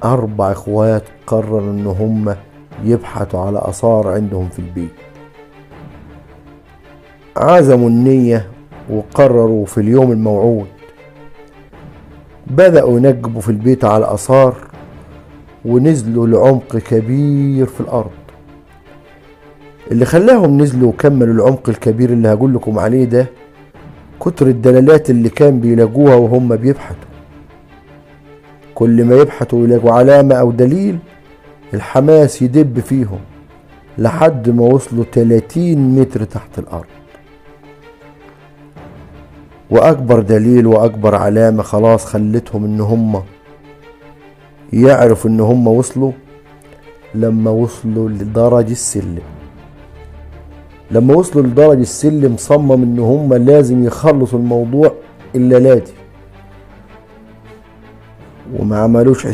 4 اخوات قرروا ان هم يبحثوا على اثار عندهم في البيت. عزموا النية وقرروا في اليوم الموعود بدأوا ينجبوا في البيت على اثار، ونزلوا لعمق كبير في الارض. اللي خلاهم نزلوا وكملوا العمق الكبير اللي هقول لكم عليه ده كتر الدلالات اللي كان بيلاقوها وهم بيبحثوا. كل ما يبحثوا ويلاقوا علامة او دليل الحماس يدب فيهم لحد ما وصلوا 30 متر تحت الارض. واكبر دليل واكبر علامة خلاص خلتهم ان هم يعرفوا ان هم وصلوا لما وصلوا لدرج السلم. لما وصلوا لدرج السلم صمم ان هم لازم يخلصوا الموضوع الليلة دي، وما عملوش